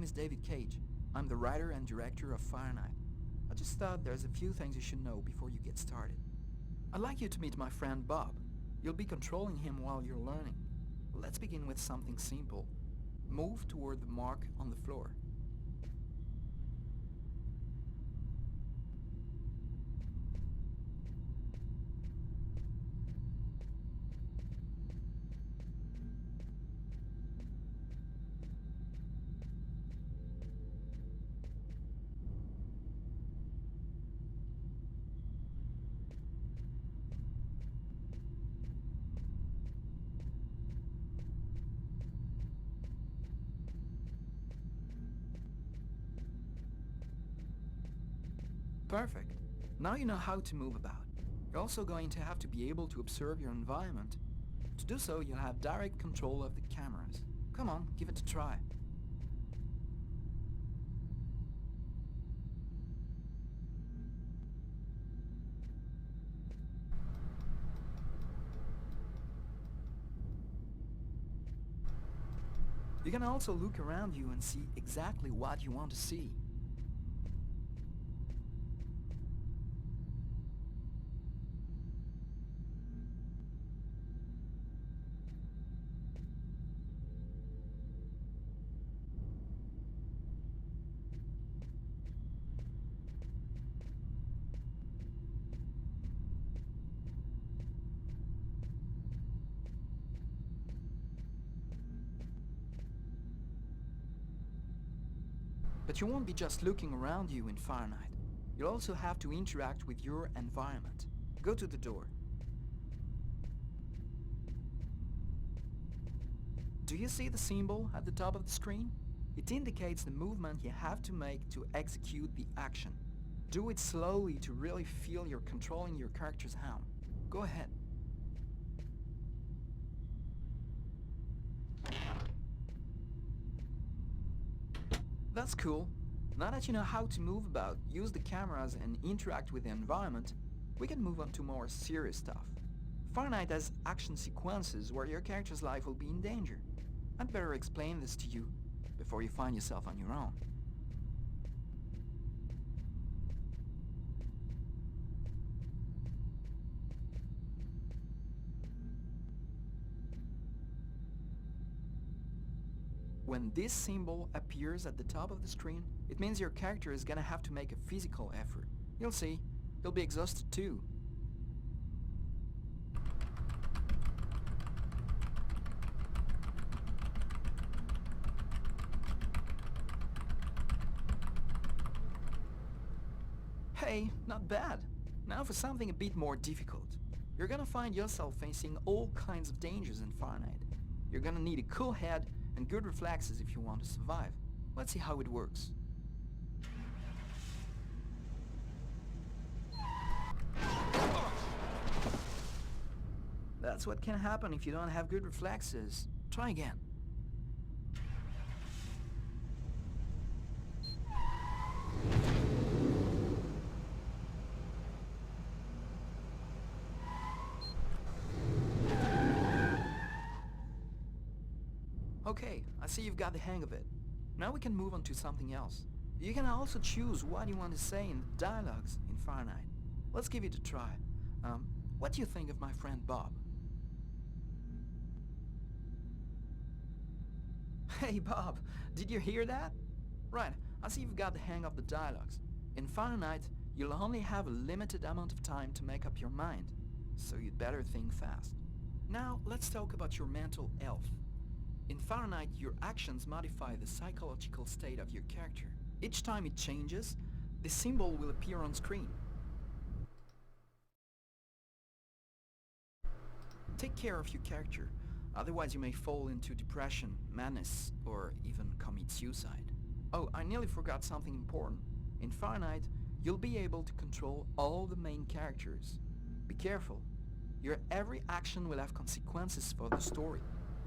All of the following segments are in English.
is David Cage. I'm the writer and director of Fahrenheit. I just thought there's a few things you should know before you get started. I'd like you to meet my friend Bob. You'll be controlling him while you're learning. Let's begin with something simple. Move toward the mark on the floor. Perfect. Now you know how to move about. You're also going to have to be able to observe your environment. To do so, you'll have direct control of the cameras. Come on, give it a try. You can also look around you and see exactly what you want to see. But you won't be just looking around you in Fahrenheit. You'll also have to interact with your environment. Go to the door. Do you see the symbol at the top of the screen? It indicates the movement you have to make to execute the action. Do it slowly to really feel you're controlling your character's hand. Go ahead. That's cool. Now that you know how to move about, use the cameras and interact with the environment, we can move on to more serious stuff. Fahrenheit has action sequences where your character's life will be in danger. I'd better explain this to you before you find yourself on your own. When this symbol appears at the top of the screen, it means your character is gonna have to make a physical effort. You'll see, you'll be exhausted too. Hey, not bad. Now for something a bit more difficult. You're gonna find yourself facing all kinds of dangers in Fahrenheit. You're gonna need a cool head and good reflexes if you want to survive. Let's see how it works. That's what can happen if you don't have good reflexes. Try again. Okay, I see you've got the hang of it. Now we can move on to something else. You can also choose what you want to say in the dialogues in Fahrenheit. Let's give it a try. What do you think of my friend Bob? Hey Bob, did you hear that? Right, I see you've got the hang of the dialogues. In Fahrenheit, you'll only have a limited amount of time to make up your mind, so you'd better think fast. Now, let's talk about your mental health. In Fahrenheit, your actions modify the psychological state of your character. Each time it changes, the symbol will appear on screen. Take care of your character, otherwise you may fall into depression, madness, or even commit suicide. Oh, I nearly forgot something important. In Fahrenheit, you'll be able to control all the main characters. Be careful. Your every action will have consequences for the story.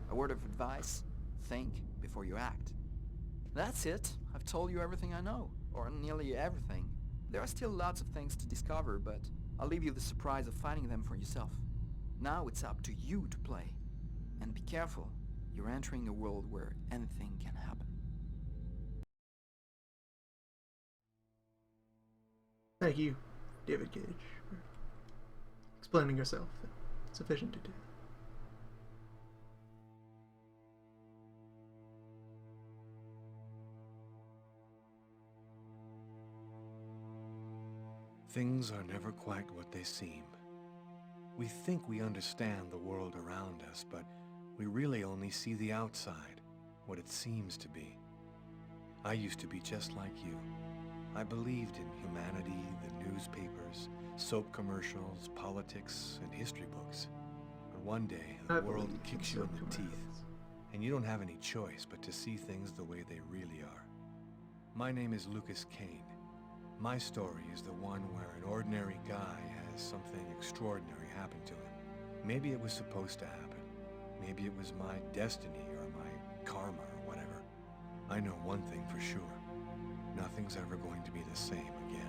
A word of advice, think before you act. That's it. I've told you everything I know, or nearly everything. There are still lots of things to discover, but I'll leave you the surprise of finding them for yourself. Now it's up to you to play. And be careful, you're entering a world where anything can happen. Thank you, David Cage, for explaining yourself. Sufficient to do. Things are never quite what they seem. We think we understand the world around us, but we really only see the outside, what it seems to be. I used to be just like you. I believed in humanity, the newspapers, soap commercials, politics, and history books. But one day, the world kicks you in the teeth, and you don't have any choice but to see things the way they really are. My name is Lucas Kane. My story is the one where an ordinary guy has something extraordinary happen to him. Maybe it was supposed to happen. Maybe it was my destiny or my karma or whatever. I know one thing for sure. Nothing's ever going to be the same again.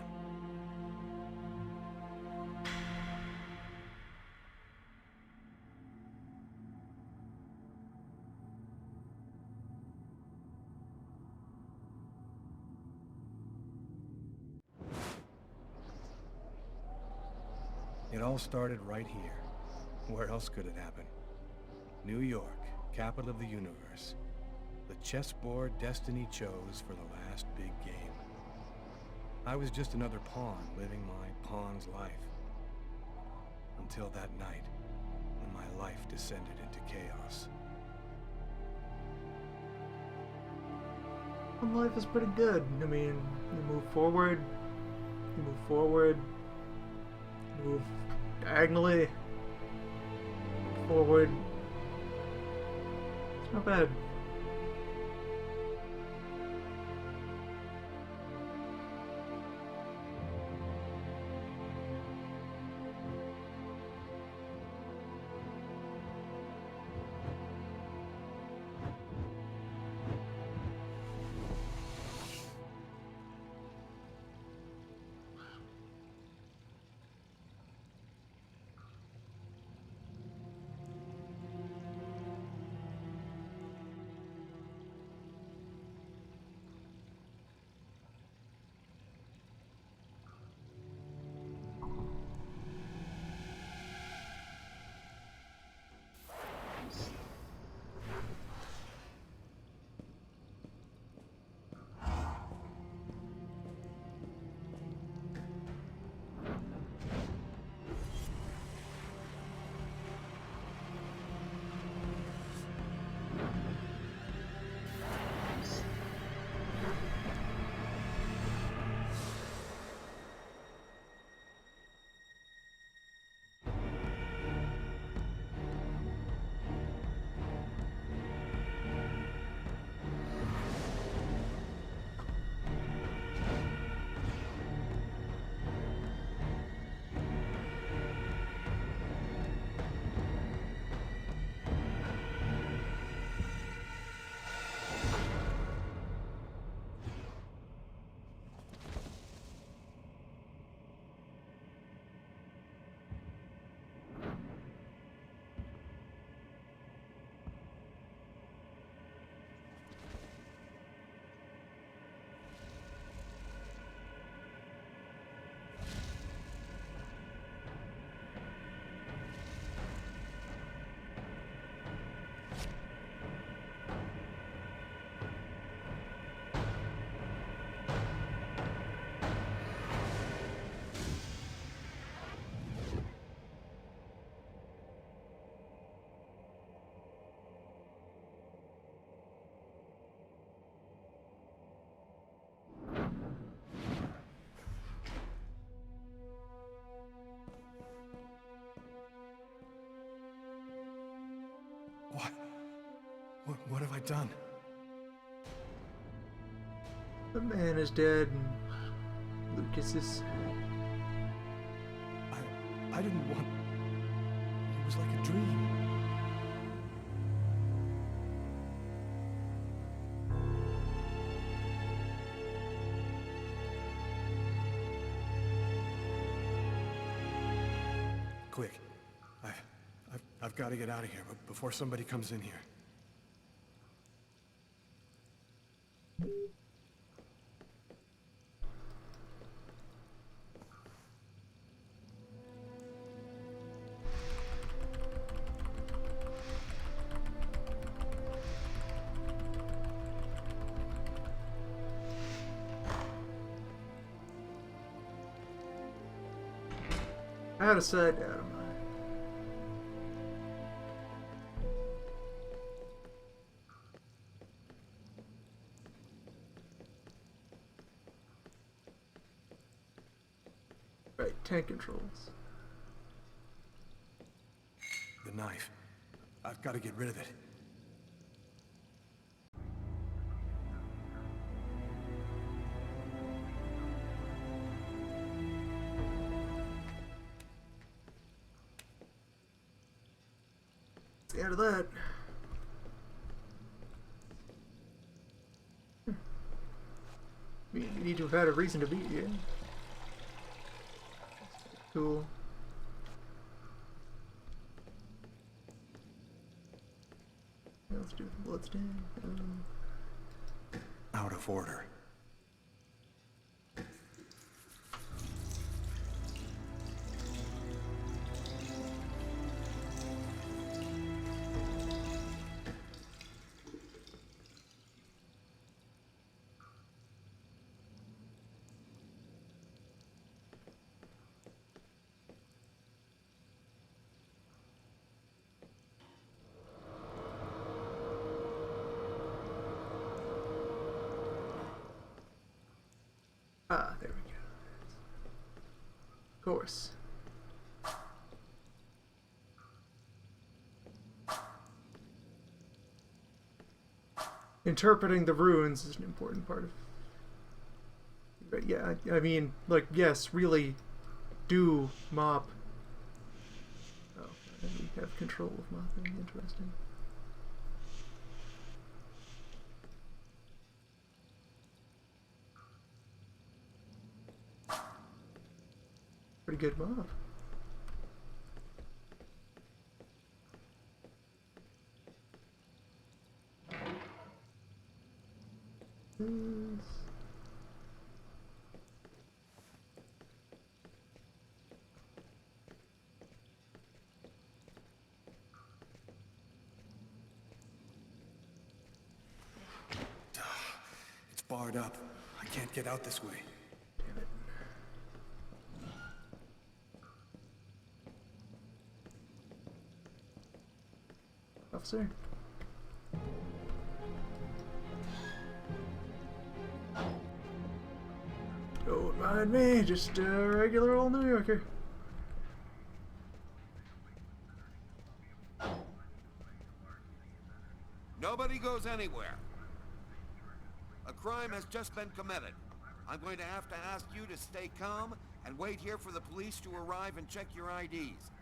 It all started right here. Where else could it happen? New York, capital of the universe. The chessboard destiny chose for the last big game. I was just another pawn living my pawn's life. Until that night, when my life descended into chaos. Life is pretty good. I mean, you move forward, move diagonally, forward. It's not bad. What have I done? The man is dead, and Lucas is sad. I didn't want... It was like a dream. Quick. I've got to get out of here, but before somebody comes in here. Out of sight, out of mind. Right, tank controls. The knife. I've got to get rid of it. Stay out of that. You need to have had a reason to be here. Cool. Let's do the bloodstain. Out of order. Ah, there we go. Of course. Interpreting the ruins is an important part of... But yeah, I mean, like, yes, really do mop. Oh, and we have control of mopping. Interesting. Pretty good mop. It's barred up. I can't get out this way. Damn it. Officer? Don't mind me, just a regular old New Yorker. Nobody goes anywhere. A crime has just been committed. I'm going to have to ask you to stay calm and wait here for the police to arrive and check your IDs.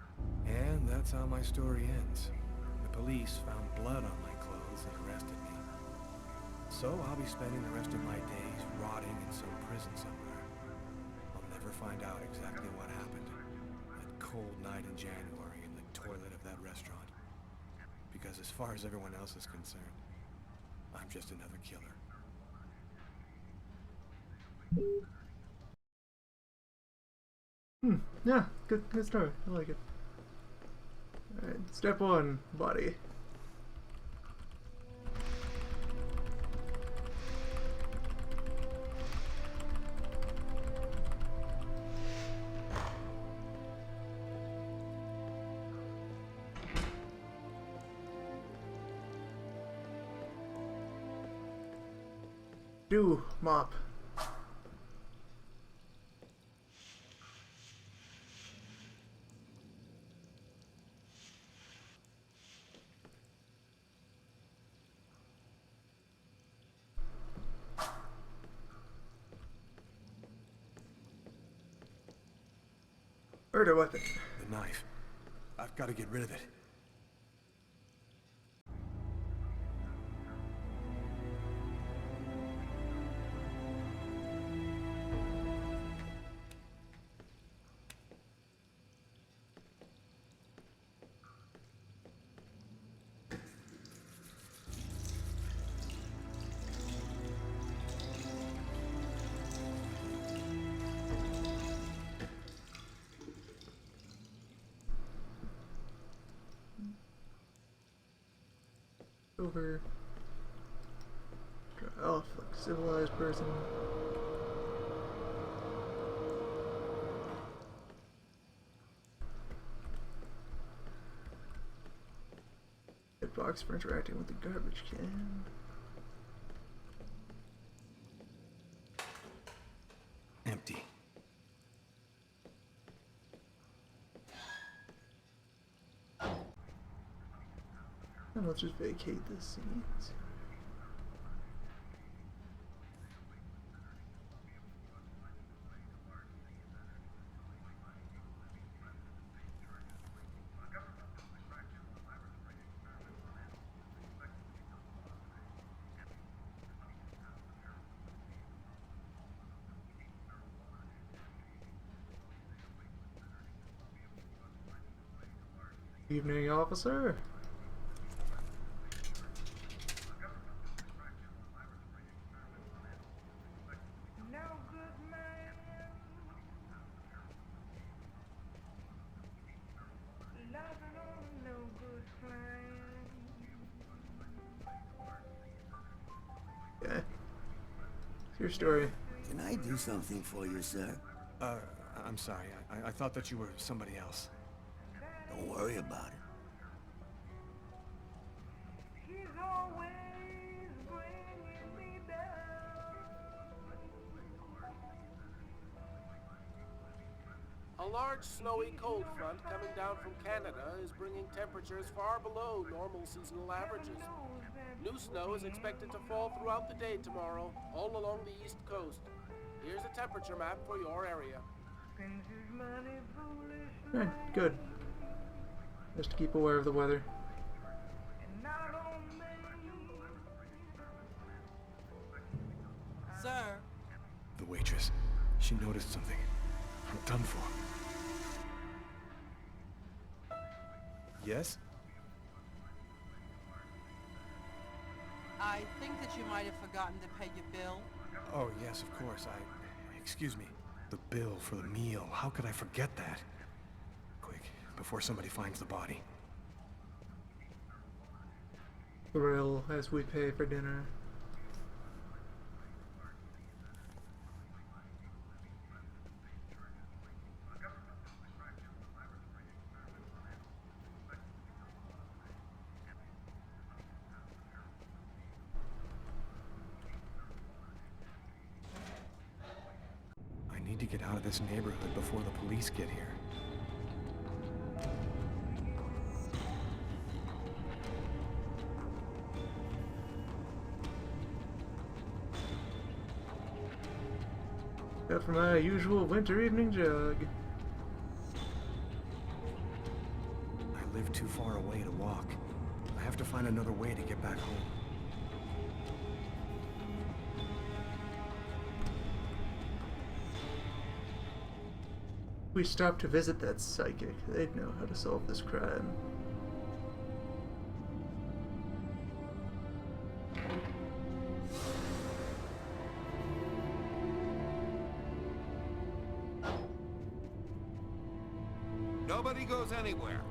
And that's how my story ends. The police found blood on my clothes and arrested me. So I'll be spending the rest of my days rotting in some prison somewhere. I'll never find out exactly what happened that cold night in January in the toilet of that restaurant. Because as far as everyone else is concerned, I'm just another killer. Yeah, good story. I like it. Alright, step one, body. Do mop. Murder weapon. The knife. I've got to get rid of it. Over. Oh, fuck. Civilized person. box for interacting with the garbage can. Empty. And let's just vacate this scene. Evening, officer. No good man. Loving on no good plan. Yeah. It's your story. Can I do something for you, sir? I'm sorry. I thought that you were somebody else. Don't worry about it. He's always bringing me down. A large, snowy cold front coming down from Canada is bringing temperatures far below normal seasonal averages. New snow is expected to fall throughout the day tomorrow, all along the east coast. Here's a temperature map for your area. Spends his money foolishly. Good. Just to keep aware of the weather. And not on me. Sir, The waitress. She noticed something. I'm done for. Yes? I think that you might have forgotten to pay your bill. Oh, yes, of course. Excuse me. The bill for the meal. How could I forget that? Quick, before somebody finds the body. Thrill as we pay for dinner. I need to get out of this neighborhood before the police get here. Out for my usual winter evening jog. I live too far away to walk. I have to find another way to get back home. We stopped to visit that psychic. They'd know how to solve this crime. Nobody goes anywhere.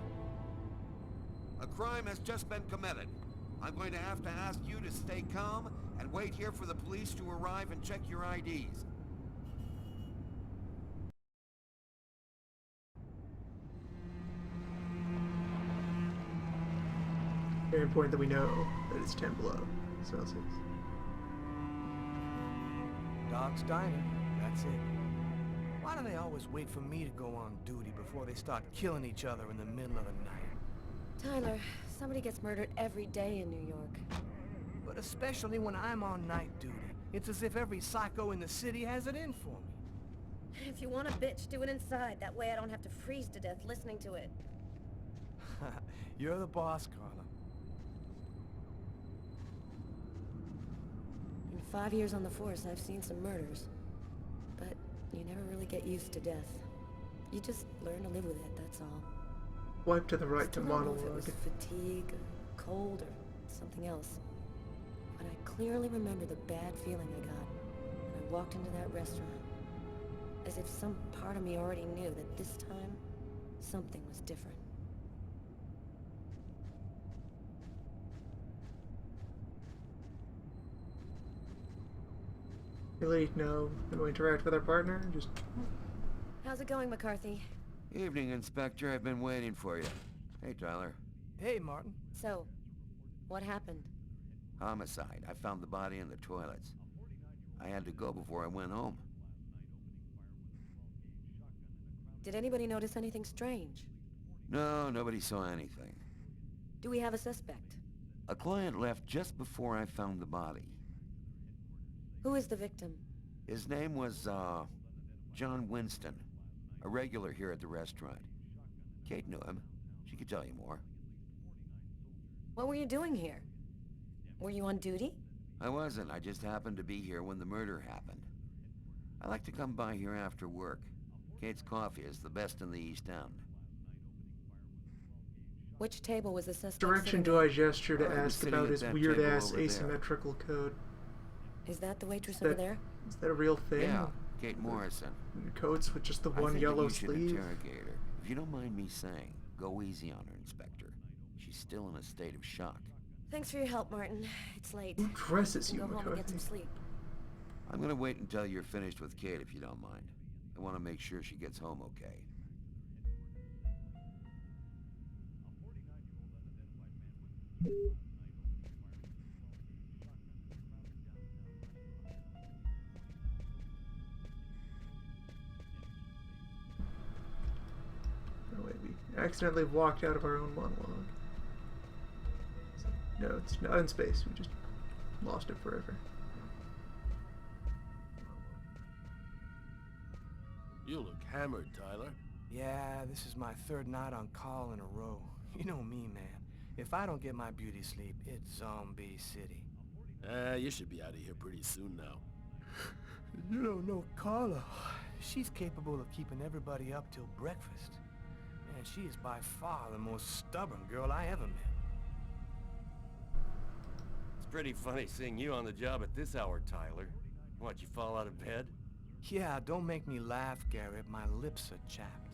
A crime has just been committed. I'm going to ask you to stay calm and wait here for the police to arrive and check your IDs. Very important that we know that it's 10 below Celsius. Doc's Diner, that's it. Why do they always wait for me to go on duty before they start killing each other in the middle of the night? Tyler, somebody gets murdered every day in New York. But especially when I'm on night duty. It's as if every psycho in the city has it in for me. If you want a bitch, do it inside. That way I don't have to freeze to death listening to it. You're the boss, Carla. In 5 years on the force, I've seen some murders. But you never really get used to death. You just learn to live with it, that's all. Wipe to the right to Still don't know if it monologue. was fatigue, or cold, or something else. But I clearly remember the bad feeling I got when I walked into that restaurant. As if some part of me already knew that this time, something was different. Really, no, no interact with our partner. Just How's it going, McCarthy? Evening, Inspector. I've been waiting for you. Hey, Tyler. Hey, Martin. So, What happened? Homicide. I found the body in the toilets. I had to go before I went home. Did anybody notice anything strange? No, nobody saw anything. Do we have a suspect? A client left just before I found the body. Who is the victim? His name was, John Winston. A regular here at the restaurant. Kate knew him. She could tell you more. What were you doing here? Were you on duty? I wasn't. I just happened to be here when the murder happened. I like to come by here after work. Kate's coffee is the best in the East End. Which table was the suspect Direction sitting do I at? gesture to Oh, he was ask sitting about at his that weird-ass table over there. asymmetrical code? Is that the waitress That- over there? Is that a real thing? Yeah, Kate Morrison. Codes with just the I one think yellow that you should sleeve? interrogate her. If you don't mind me saying, go easy on her, Inspector. She's still in a state of shock. Thanks for your help, Martin. It's late. Who dresses you, Go home and get McCarthy? some sleep. I'm gonna wait until you're finished with Kate, if you don't mind. I want to make sure she gets home okay. Oh wait, we accidentally walked out of our own monologue. No, it's not in space. We just lost it forever. You look hammered, Tyler. Yeah, this is my third night on call in a row. You know me, man. If I don't get my beauty sleep, it's Zombie City. You should be out of here pretty soon now. You don't know Carla. She's capable of keeping everybody up till breakfast. And she is by far the most stubborn girl I ever met. It's pretty funny seeing you on the job at this hour, Tyler. What, you fall out of bed? Yeah, don't make me laugh, Garrett. My lips are chapped.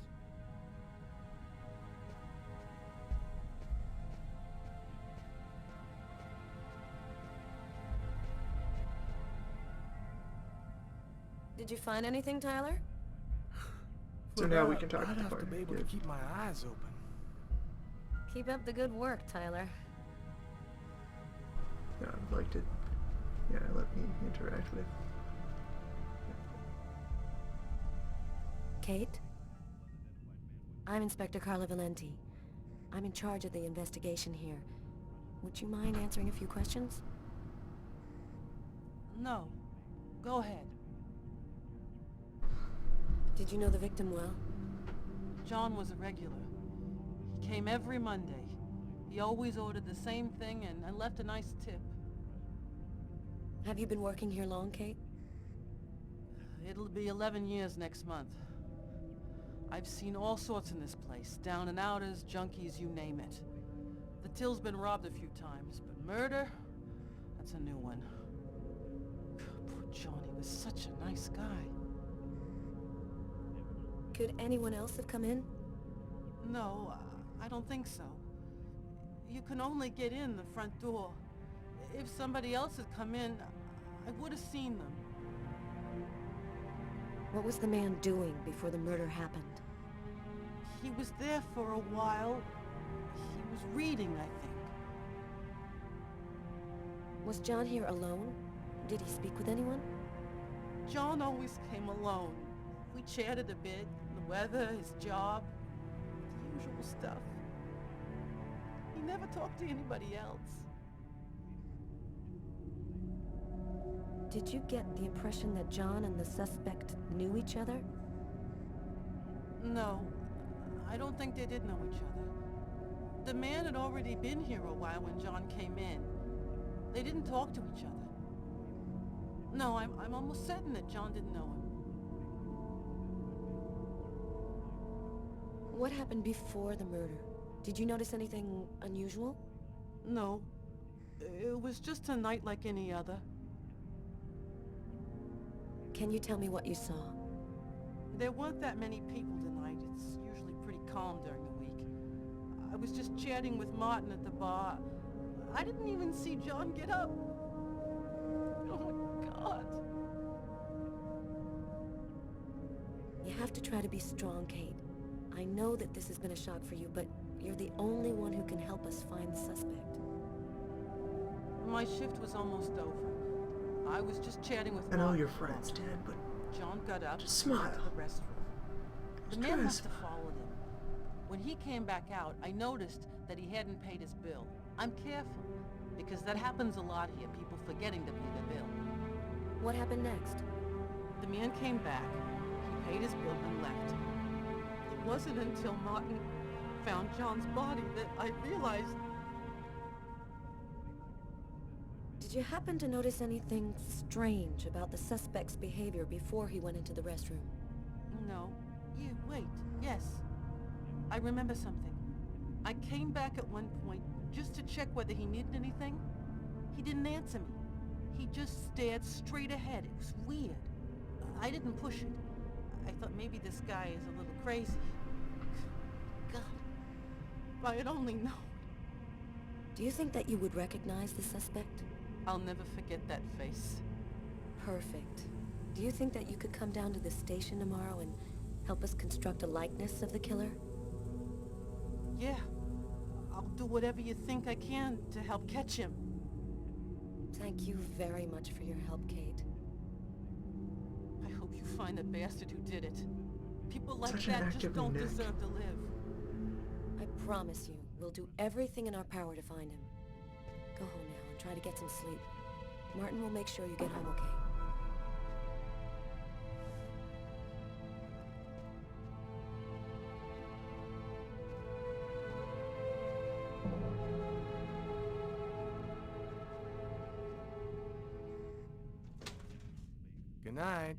Did you find anything, Tyler? So now we can talk I'd to have to Carter. be able to Good. keep my eyes open. Keep up the good work, Tyler. Yeah, I'd like to... Yeah, let me interact with... Kate? I'm Inspector Carla Valenti. I'm in charge of the investigation here. Would you mind answering a few questions? No. Go ahead. Did you know the victim well? John was a regular. He came every Monday. He always ordered the same thing and left a nice tip. Have you been working here long, Kate? It'll be 11 years next month. I've seen all sorts in this place. Down and outers, junkies, you name it. The till's been robbed a few times, but murder? That's a new one. Poor Johnny was such a nice guy. Could anyone else have come in? No, I don't think so. You can only get in the front door. If somebody else had come in, I would have seen them. What was the man doing before the murder happened? He was there for a while. He was reading, I think. Was John here alone? Did he speak with anyone? John always came alone. We chatted a bit, the weather, his job, the usual stuff. He never talked to anybody else. Did you get the impression that John and the suspect knew each other? No, I don't think they did know each other. The man had already been here a while when John came in. They didn't talk to each other. No, I'm almost certain that John didn't know him. What happened before the murder? Did you notice anything unusual? No, it was just a night like any other. Can you tell me what you saw? There weren't that many people tonight. It's usually pretty calm during the week. I was just chatting with Martin at the bar. I didn't even see John get up. Oh my God. You have to try to be strong, Kate. I know that this has been a shock for you, but you're the only one who can help us find the suspect. My shift was almost over. I was just chatting with I know Martin your at the friend's bar. dead, but John got up just and went smile. to the restroom. The Just man try to must have smile. followed him. When he came back out, I noticed that he hadn't paid his bill. I'm careful, because that happens a lot here, people forgetting to pay their bill. What happened next? The man came back, he paid his bill and left. It wasn't until Martin found John's body that I realized... Did you happen to notice anything strange about the suspect's behavior before he went into the restroom? No. Wait. Yes. I remember something. I came back at one point just to check whether he needed anything. He didn't answer me. He just stared straight ahead. It was weird. I didn't push it. I thought maybe this guy is a little crazy. God. If I had only known. Do you think that you would recognize the suspect? I'll never forget that face. Perfect. Do you think that you could come down to the station tomorrow and help us construct a likeness of the killer? Yeah. I'll do whatever you think I can to help catch him. Thank you very much for your help, Kate. I hope you find the bastard who did it. People like Such an that just active don't neck. deserve to live. I promise you, we'll do everything in our power to find him. Go home now and try to get some sleep. Martin will make sure you get home okay. Good night.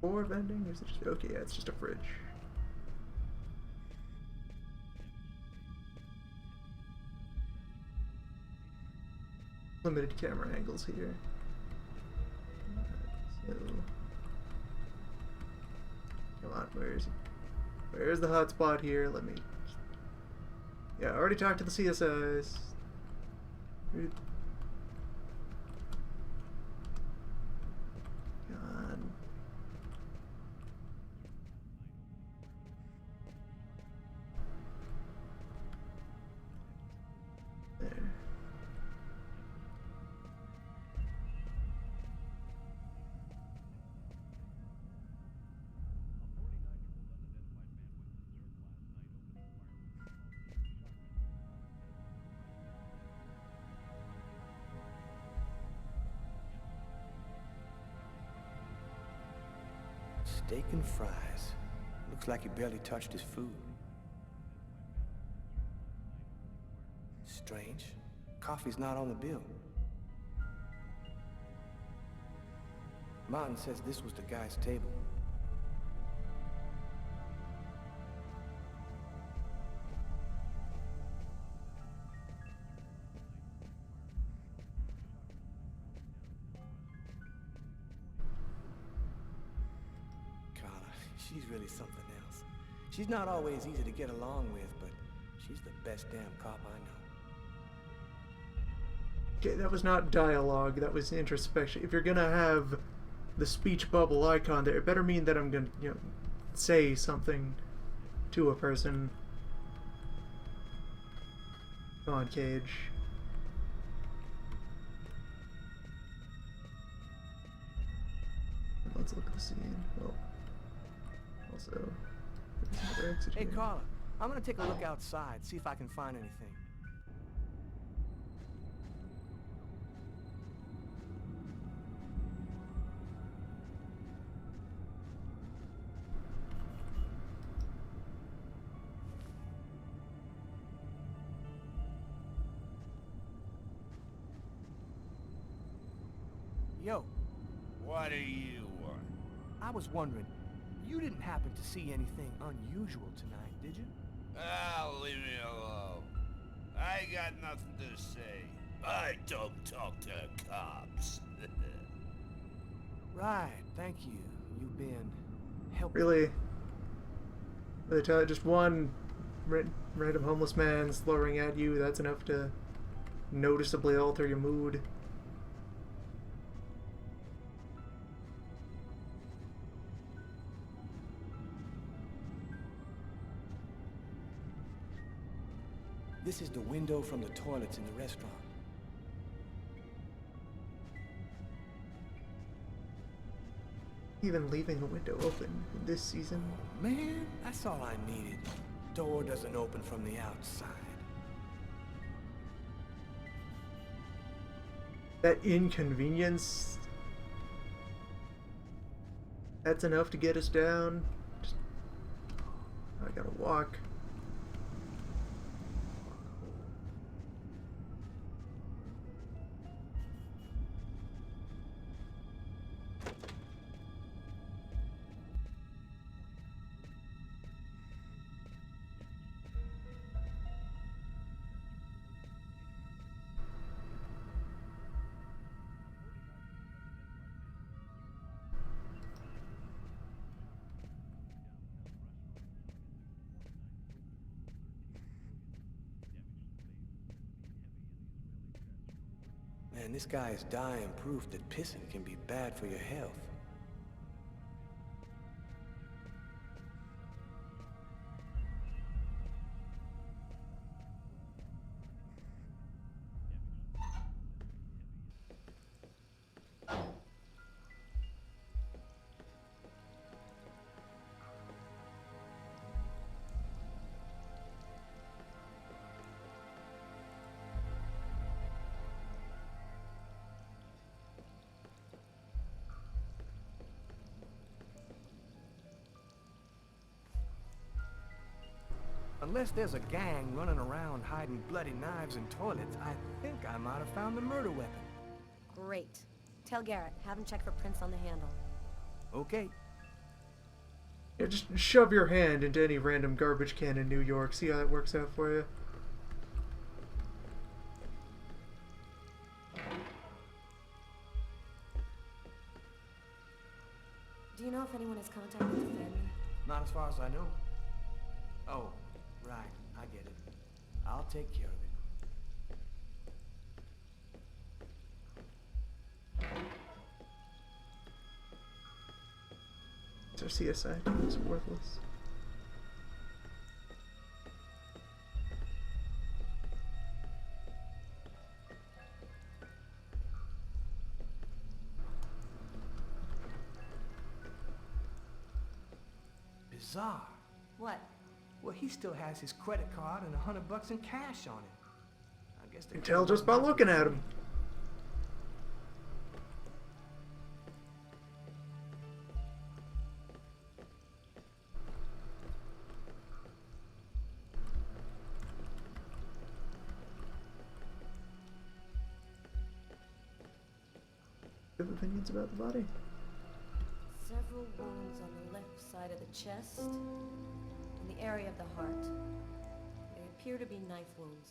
Or vending? Or is it just okay? Yeah, it's just a fridge. Limited camera angles here. So, come on, where's the hot spot here? Let me. Yeah, I already talked to the CSIs. God. There. Steak and fries. Looks like he barely touched his food. Strange. Coffee's not on the bill. Martin says this was the guy's table. She's really something else. She's not always easy to get along with, but she's the best damn cop I know. Okay, that was not dialogue, that was introspection. If you're gonna have the speech bubble icon there, it better mean that I'm gonna, say something to a person. Come on, Cage. Let's look at the scene. Well, also, there's another exit Hey, here. Carla, I'm gonna take a look outside, see if I can find anything. Yo, What do you want? I was wondering, you didn't happen to see anything unusual tonight, did you? Ah, leave me alone. I got nothing to say. I don't talk to cops. Right, thank you. You've been helping. Really? They tell you just one random homeless man slurring at you, that's enough to noticeably alter your mood. This is the window from the toilets in the restaurant. Even leaving a window open in this season. Man, that's all I needed. Door doesn't open from the outside. That inconvenience, that's enough to get us down. I gotta walk. Man, this guy is dying proof that pissing can be bad for your health. Unless there's a gang running around hiding bloody knives in toilets, I think I might have found the murder weapon. Great. Tell Garrett, have him check for prints on the handle. Okay. Yeah, just shove your hand into any random garbage can in New York. See how that works out for you. Do you know if anyone has contact with the family? Not as far as I know. Oh, right. I get it. I'll take care of it. Our CSI team is worthless. Bizarre. What? Well, he still has his credit card and $100 in cash on him. I guess they You can tell just by looking at him. You have opinions about the body? Several wounds on the left side of the chest, in the area of the heart. They appear to be knife wounds.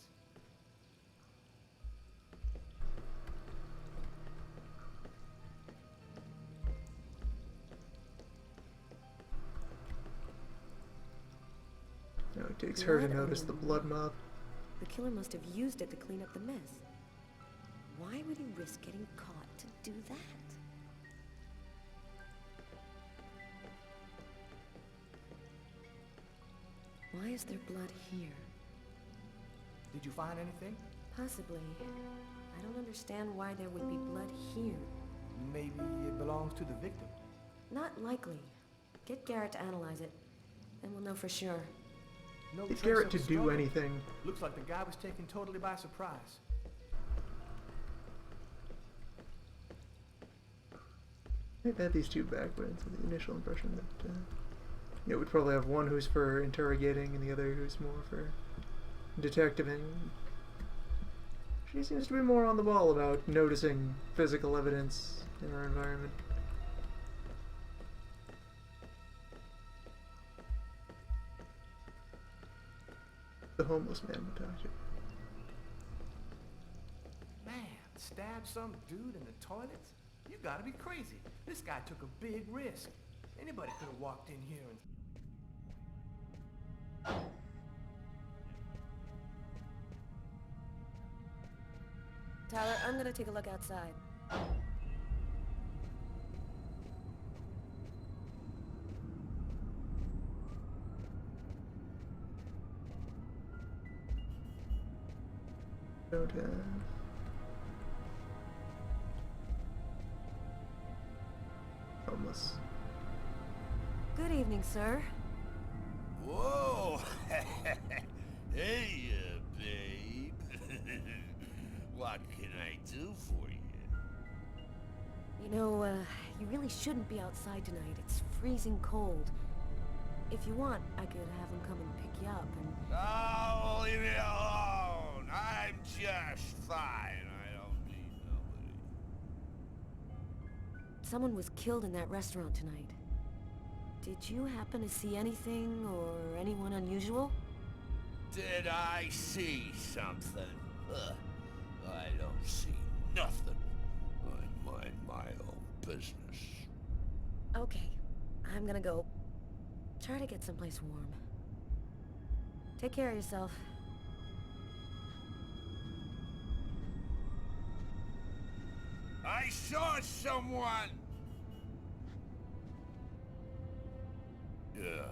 No, it takes her to notice the blood mob. The killer must have used it to clean up the mess. Why would he risk getting caught to do that? Why is there blood here? Did you find anything? Possibly. I don't understand why there would be blood here. Maybe it belongs to the victim. Not likely. Get Garrett to analyze it, and we'll know for sure. No Get trace Garrett of to the do struggle. anything. Looks like the guy was taken totally by surprise. I've had these two backwards with the initial impression that we'd probably have one who's for interrogating and the other who's more for detectiving. She seems to be more on the ball about noticing physical evidence in our environment. The homeless man we talked to. Man, stab some dude in the toilets? You gotta be crazy. This guy took a big risk. Anybody could have walked in here and... Tyler, I'm gonna take a look outside. don't have. Homeless. Good evening, sir. Whoa! Hey, babe. What can I do for you? You know, you really shouldn't be outside tonight. It's freezing cold. If you want, I could have them come and pick you up and... Oh, leave me alone! I'm just fine. I don't need nobody. Someone was killed in that restaurant tonight. Did you happen to see anything or anyone unusual? Did I see something? I don't see nothing. I mind my own business. Okay, I'm gonna go. Try to get someplace warm. Take care of yourself. I saw someone! Yeah,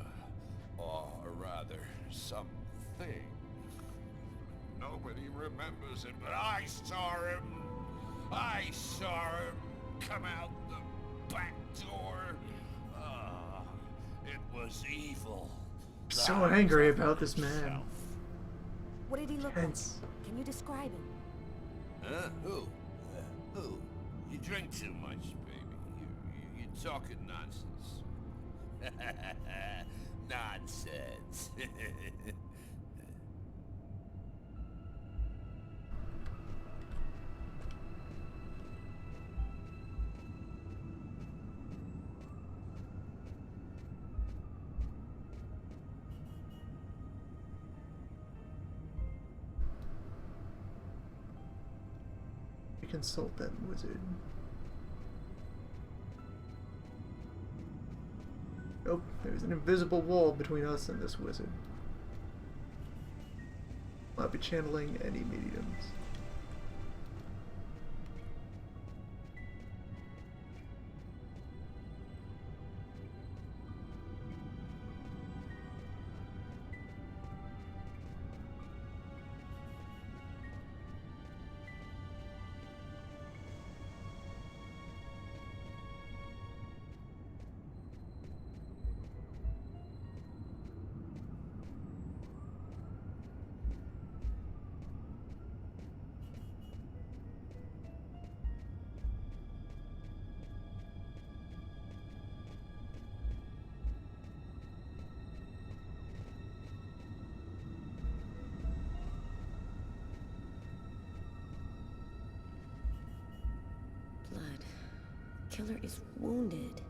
or rather, something. Nobody remembers it, but I saw him. I saw him come out the back door. It was evil. So angry about this man. What did he look Tense. like? Can you describe him? Huh? Who? Who? You drink too much, baby. You're talking nonsense. Nonsense. Consult that wizard. Oh, there's an invisible wall between us and this wizard. I'll be channeling any mediums. Blood. Killer is wounded.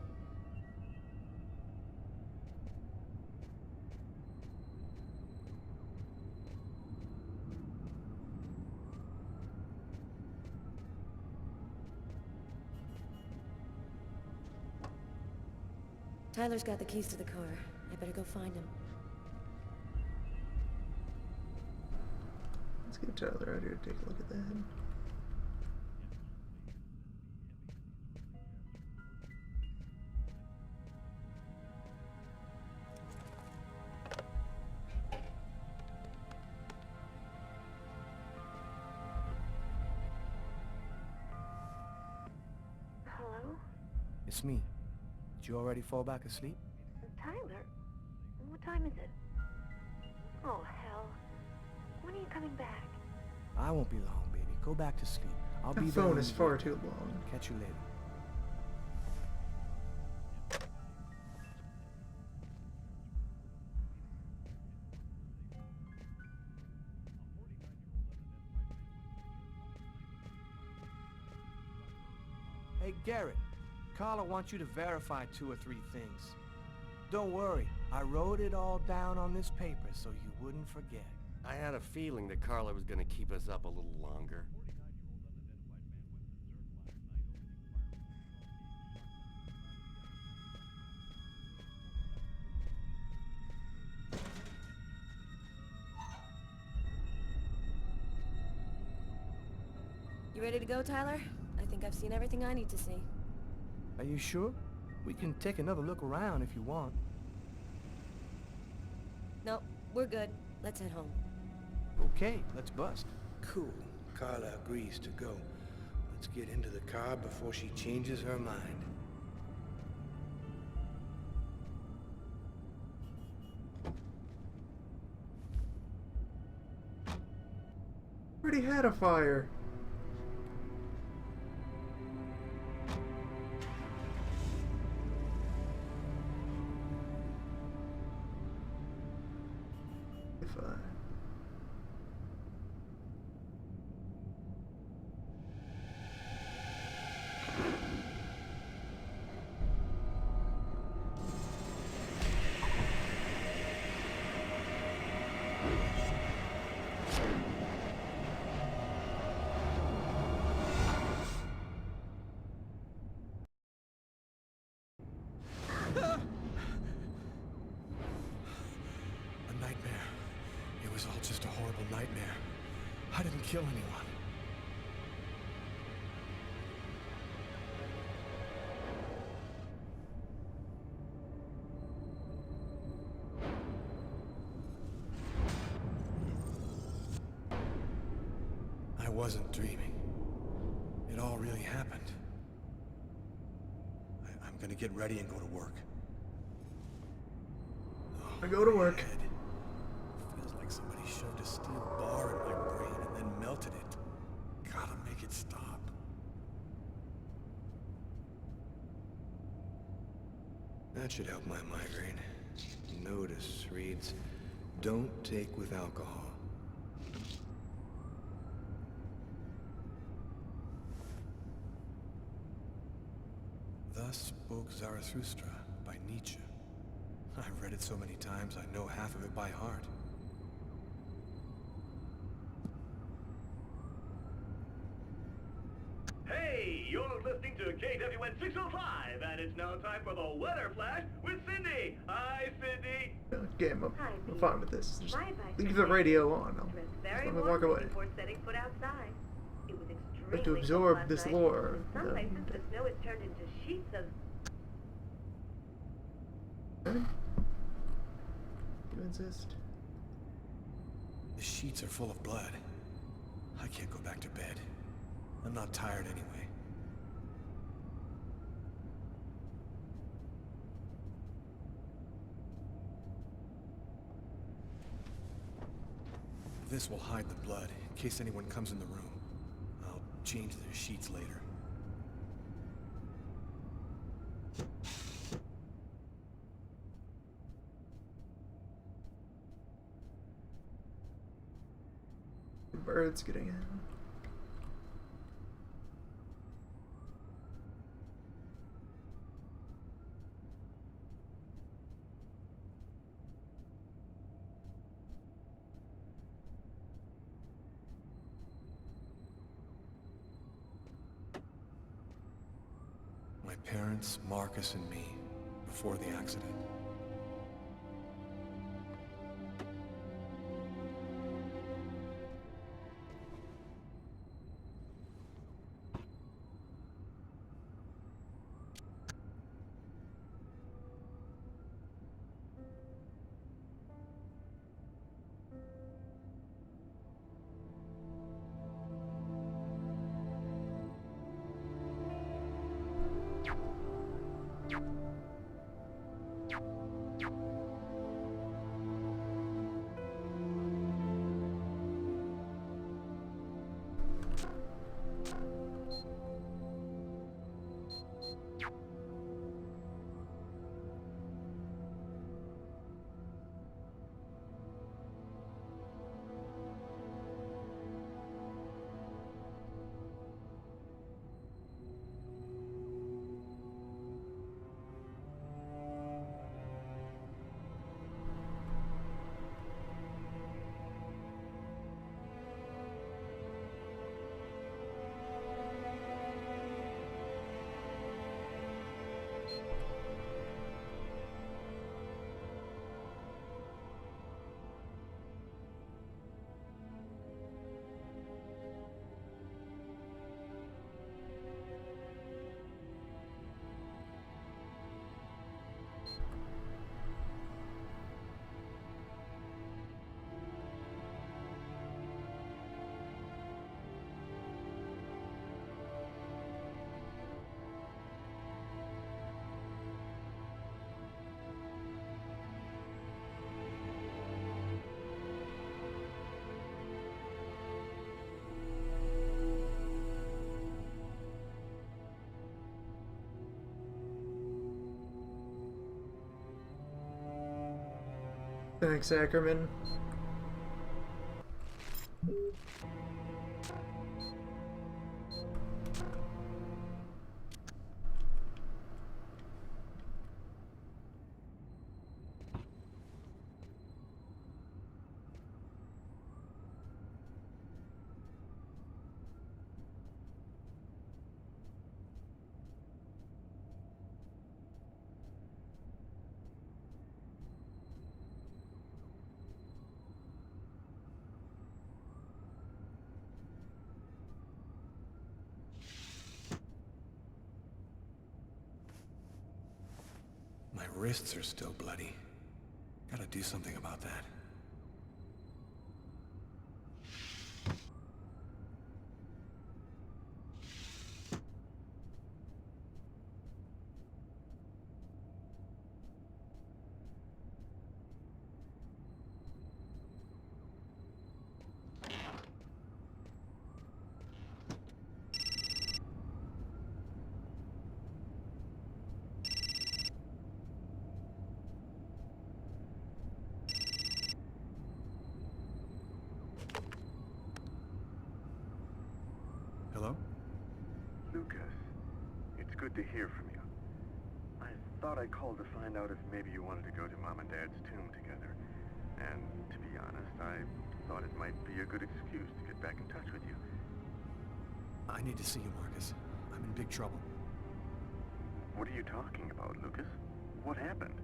Tyler's got the keys to the car. I better go find him. Let's get Tyler out here to take a look at that. Hello? It's me. Did you already fall back asleep? Tyler? What time is it? Oh, hell. When are you coming back? I won't be long, baby. Go back to sleep. I'll be The there. phone when is you far get too there. long. Catch you later. Hey, Garrett. Carla wants you to verify 2 or 3 things. Don't worry. I wrote it all down on this paper so you wouldn't forget. I had a feeling that Carla was gonna keep us up a little longer. You ready to go, Tyler? I think I've seen everything I need to see. Are you sure? We can take another look around if you want. Nope, we're good. Let's head home. Okay, let's bust. Cool. Carla agrees to go. Let's get into the car before she changes her mind. Already had a fire. If I... A nightmare. It was all just a horrible nightmare. I didn't kill anyone. I wasn't dreaming. It all really happened. I'm gonna get ready and go to work. I go to work. Head. Feels like somebody shoved a steel bar in my brain and then melted it. Gotta make it stop. That should help my migraine. Notice reads, don't take with alcohol. Thus spoke Zarathustra by Nietzsche. I've read it so many times, I know half of it by heart. Hey, you're listening to KWN 605, and it's now time for the weather flash with Cindy. Hi, Cindy. Okay, I'm fine with this. Just My advice leave is the to radio on. I'll dress just very let me walk away. warmly before setting foot outside. It was But extremely to cold absorb last this night. lore, In some places, the snow has turned into sheets of... You insist? The sheets are full of blood. I can't go back to bed. I'm not tired anyway. This will hide the blood, in case anyone comes in the room. I'll change their sheets later. The birds getting in. My parents, Marcus, and me, before the accident. Thanks, Ackerman. My wrists are still bloody. Gotta do something about that. Hello? Lucas, it's good to hear from you. I thought I called to find out if maybe you wanted to go to Mom and Dad's tomb together. And to be honest, I thought it might be a good excuse to get back in touch with you. I need to see you, Marcus. I'm in big trouble. What are you talking about, Lucas? What happened?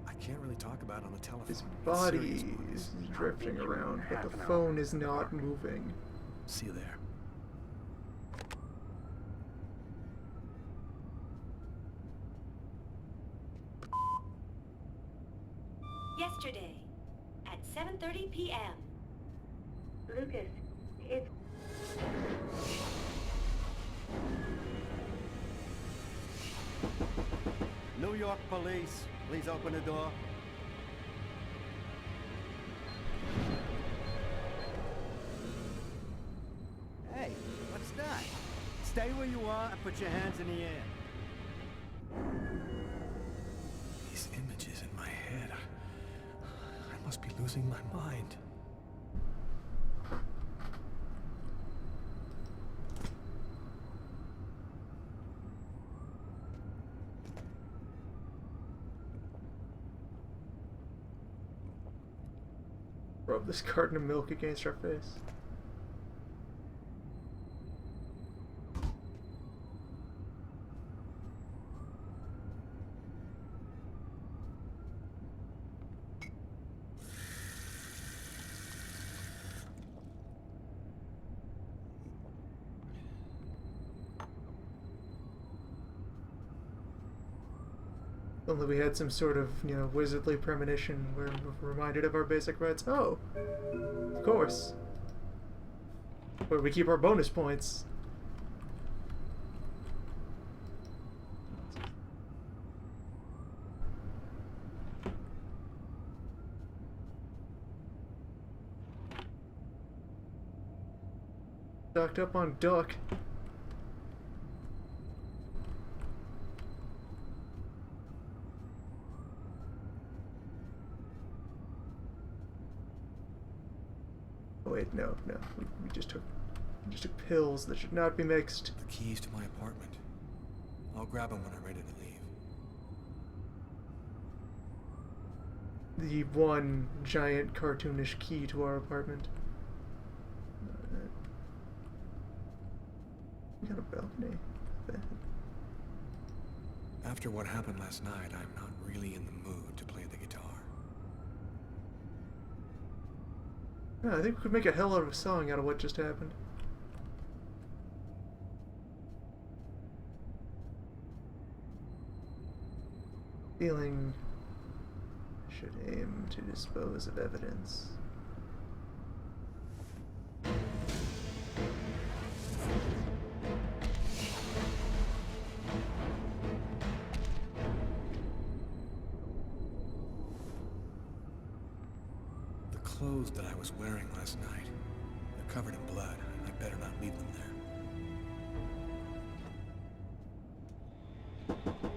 I can't really talk about it on the telephone. His It's body serious, Marcus. is drifting around, but half the an hour. phone is not moving. See you there. Yesterday, at 7:30 p.m. Lucas, it's... New York police, please open the door. Hey, what's that? Stay where you are and put your hands in the air. These images in my head. I must be losing my mind. Rub this carton of milk against our face. Only we had some sort of, wizardly premonition where we're reminded of our basic rights. Oh, of course. Where we keep our bonus points. Stocked up on duck. Oh, wait, no. We just took pills that should not be mixed. The keys to my apartment. I'll grab them when I'm ready to leave. The one giant cartoonish key to our apartment. We got a balcony. After what happened last night, I'm not really in the mood to play the guitar. Yeah, I think we could make a hell of a song out of what just happened. Feeling should aim to dispose of evidence. The clothes that I was wearing last night, they're covered in blood. I better not leave them there.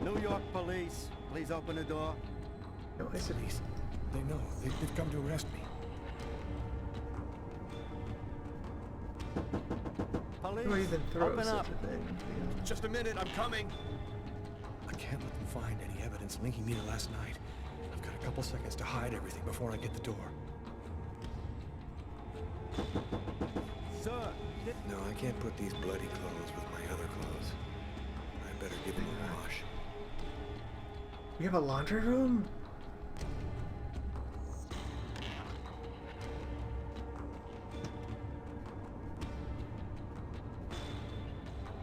New York police, please open the door. No, I said Please, They know. They've come to arrest me. Why do I even throw such a thing? Yeah. Just a minute, I'm coming. I can't let them find any evidence linking me to last night. I've got a couple seconds to hide everything before I get the door. Sir, No, I can't put these bloody clothes with my other clothes. I better give them a wash. We have a laundry room?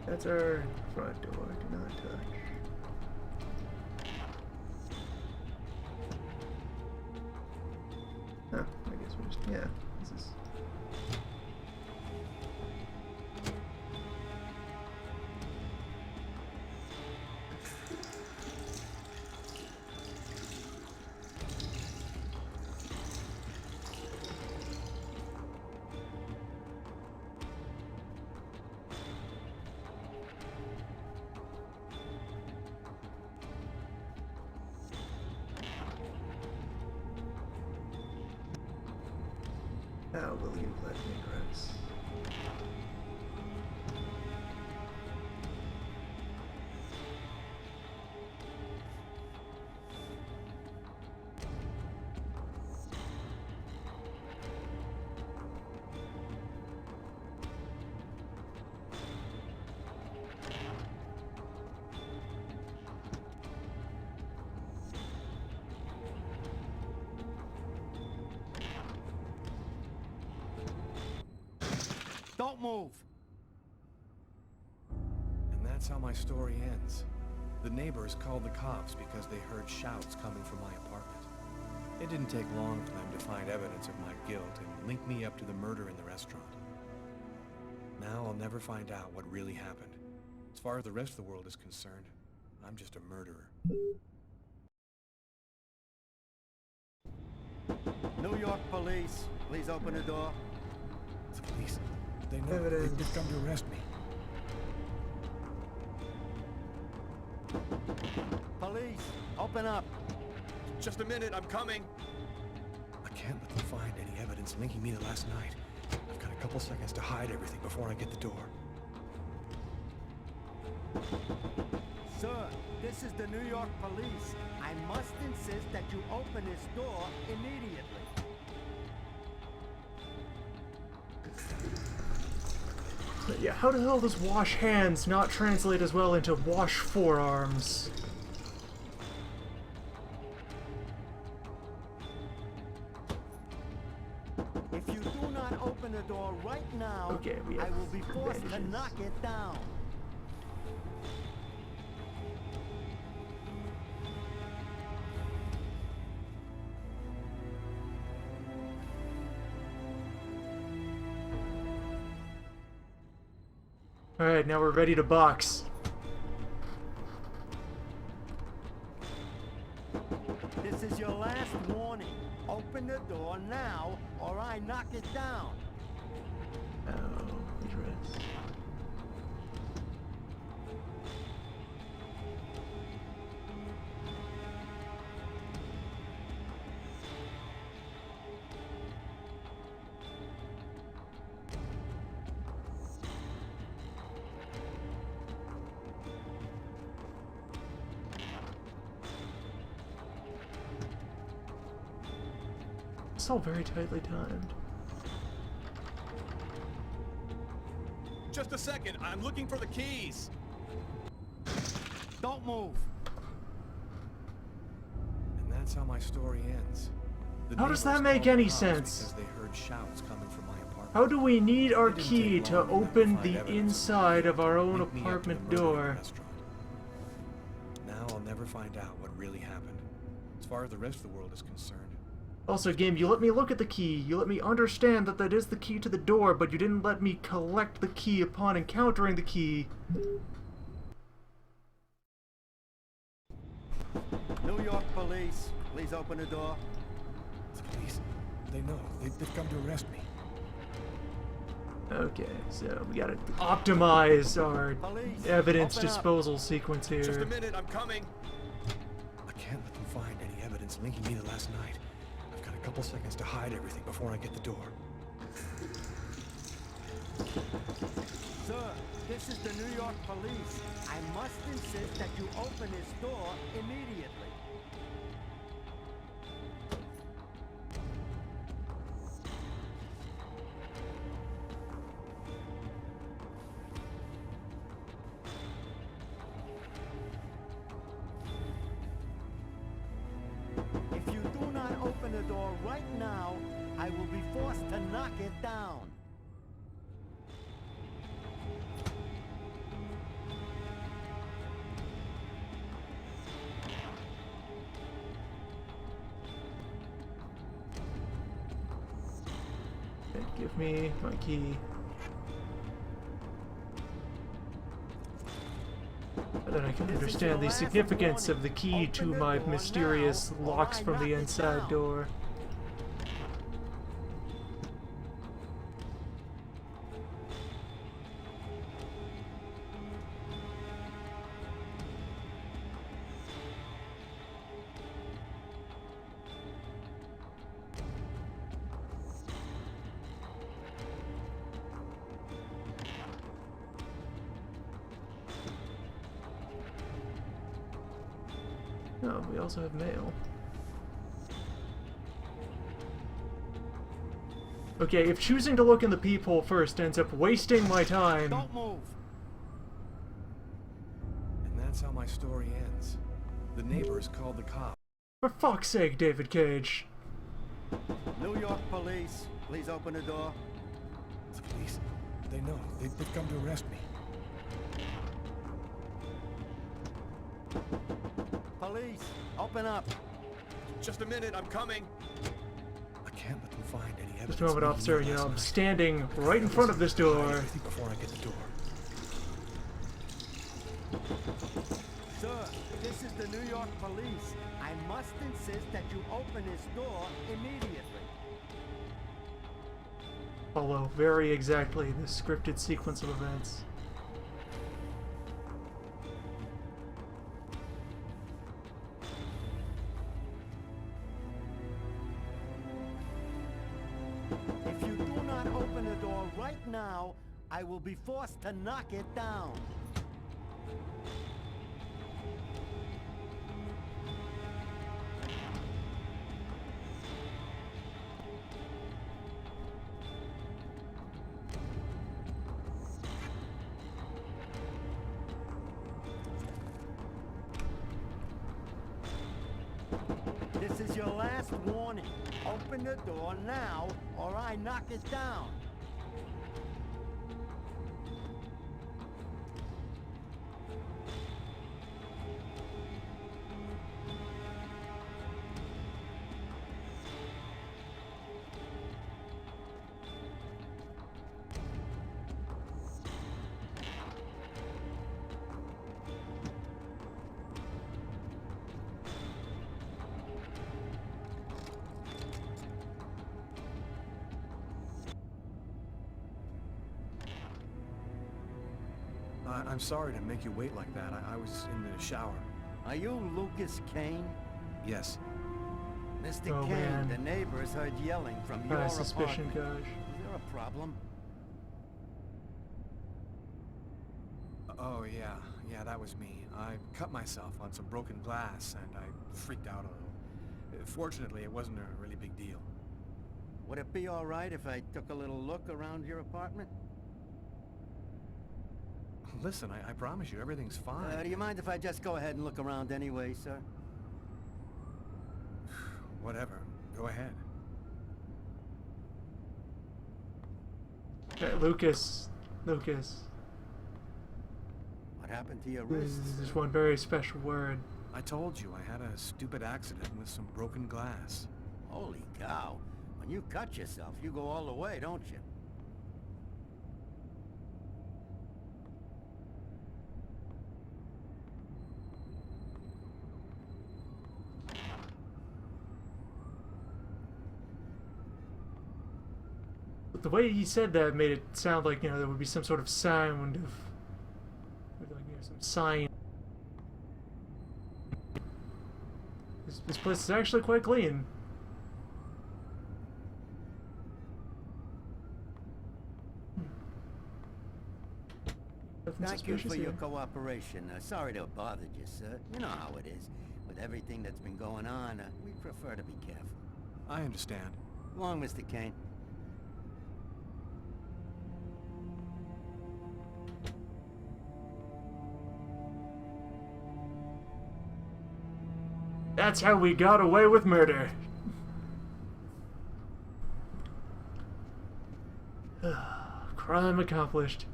That's our front door. Do not touch. Huh, I guess we're just, yeah, this is... How will you let me rest? don't move. And that's how my story ends. The neighbors called the cops because they heard shouts coming from my apartment. It didn't take long for them to find evidence of my guilt and link me up to the murder in the restaurant. Now I'll never find out what really happened. As far as the rest of the world is concerned, I'm just a murderer. New York police, please open the door. The police, they know. Evidence. They've come to arrest me. Police, open up. Just a minute, I'm coming. I can't let them find any evidence linking me to last night. I've got a couple seconds to hide everything before I get the door. Sir, this is the New York police. I must insist that you open this door immediately. Yeah, how the hell does wash hands not translate as well into wash forearms? If you do not open the door right now, Okay, we have I will be forced to bandages. knock it down. Alright, now we're ready to box. This is your last warning. Open the door now, or I knock it down. Oh, address. It's all very tightly timed. Just a second, I'm looking for the keys. Don't move. And that's how my story ends. The How does that neighbors make called the any cops sense? Because they heard shouts coming from my apartment. How do we need our It didn't key take to long for them to open find the evidence of inside of our own link me up to the apartment murder in the door? restaurant. Now I'll never find out what really happened. As far as the rest of the world is concerned. Also, game, you let me look at the key. You let me understand that that is the key to the door, but you didn't let me collect the key upon encountering the key. New York police, please open the door. The police, they know. They've come to arrest me. Okay, so we gotta optimize our Police, evidence open up. disposal sequence Just a here. minute, I'm coming. I can't let them find any evidence linking me to last night. couple seconds to hide everything before I get the door. Sir, this is the New York police. I must insist that you open this door immediately. If you do not open the door right now, I will be forced to knock it down. Okay, give me my key. And then I can understand the significance of the key to my mysterious locks from the inside door. Oh, we also have mail. Okay, if choosing to look in the peephole first ends up wasting my time... Don't move! And that's how my story ends. The neighbors called the cops. For fuck's sake, David Cage. New York police, please open the door. The police? They know. They've come to arrest me. Police, open up. Just a minute, I'm coming. I can't let them find any evidence. Just a moment, officer. You know, I'm standing right in front of this door. Before I get the door. Sir, this is the New York police. I must insist that you open this door immediately. Follow very exactly the scripted sequence of events. If you do not open the door right now, I will be forced to knock it down. This is your last warning. Open the door now, or I knock it down. I'm sorry to make you wait like that. I was in the shower. Are you Lucas Kane? Yes. Mr. Oh, Kane, man. the neighbors heard yelling from your suspicion, apartment. gosh. Is there a problem? Oh, yeah, that was me. I cut myself on some broken glass, and I freaked out a little. Fortunately, it wasn't a really big deal. Would it be all right if I took a little look around your apartment? Listen, I promise you, everything's fine. Do you mind if I just go ahead and look around anyway, sir? Whatever. Go ahead. Okay, Lucas. What happened to your wrist? This is one very special word. I told you I had a stupid accident with some broken glass. Holy cow. When you cut yourself, you go all the way, don't you? But the way he said that made it sound like, you know, there would be some sort of sound of, like, you know, some sign. This place is actually quite clean. Thank you suspicious for your here. cooperation. Sorry to have bothered you, sir. You know how it is. With everything that's been going on, we prefer to be careful. I understand. Long, Mr. Kane. That's how we got away with murder. Crime accomplished.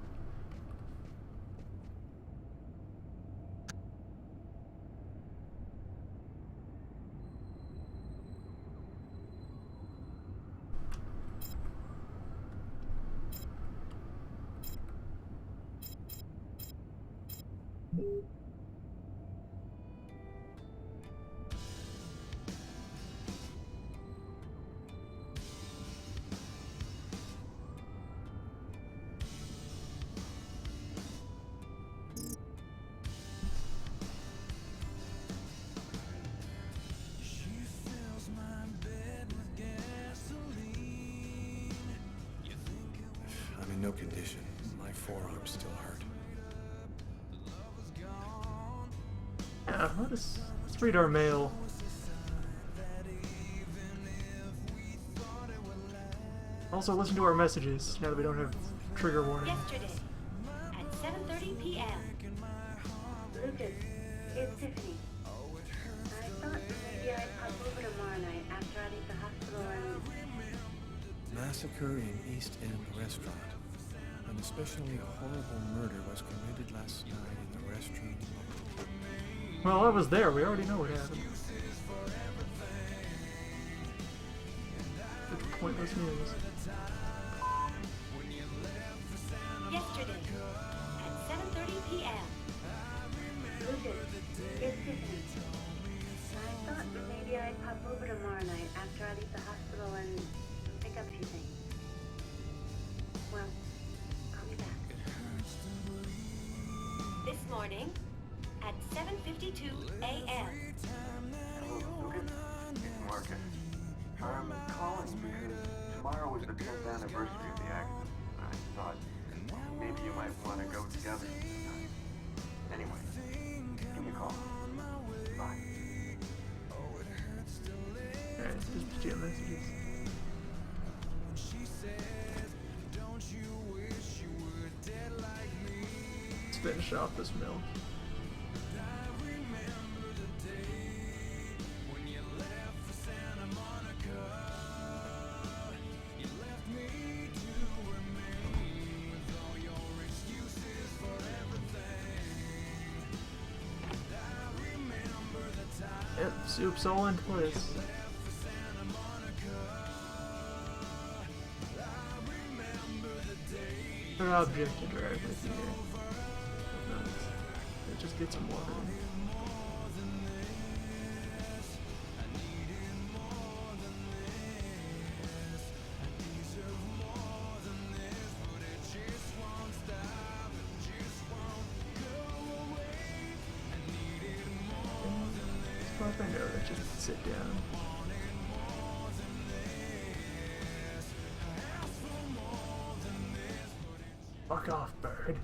I'm in no condition. My forearms still hurt. Yeah, let's read our mail. Also, listen to our messages now that we don't have trigger warning. Yesterday, at 7:30 p.m. Lucas, it's Tiffany. I thought maybe I'd pop over tomorrow night after I leave the hospital and... Massacre in East End restaurant. An especially horrible murder was committed last night in the restroom. Well, I was there. We already know what happened. Such pointless news. Yesterday, at 7:30 p.m. Lucas, it's Tiffany. I thought maybe I'd pop over tomorrow night after I leave the hospital and pick up a few things. Well, I'll be back. This morning, at 7:52 a.m. Hello, Lucas. It's Marcus. I'm calling because tomorrow is the 10th anniversary of the accident. I thought maybe you might want to go together sometime. Anyway, give me a call. Bye. Alright, just GM messages. Let's finish off this milk. Yep, soup's all in place. Her object to drive with you here. Just get some water. I know that, just sit down. Fuck off, bird.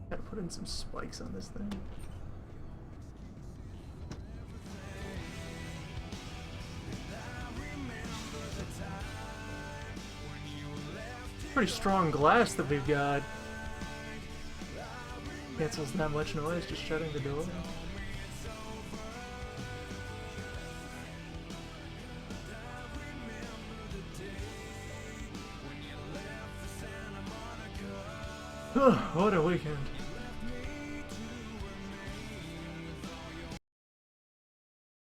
Gotta put in some spikes on this thing. Pretty strong glass that we've got. Cancels not much noise, just shutting the door. What a weekend.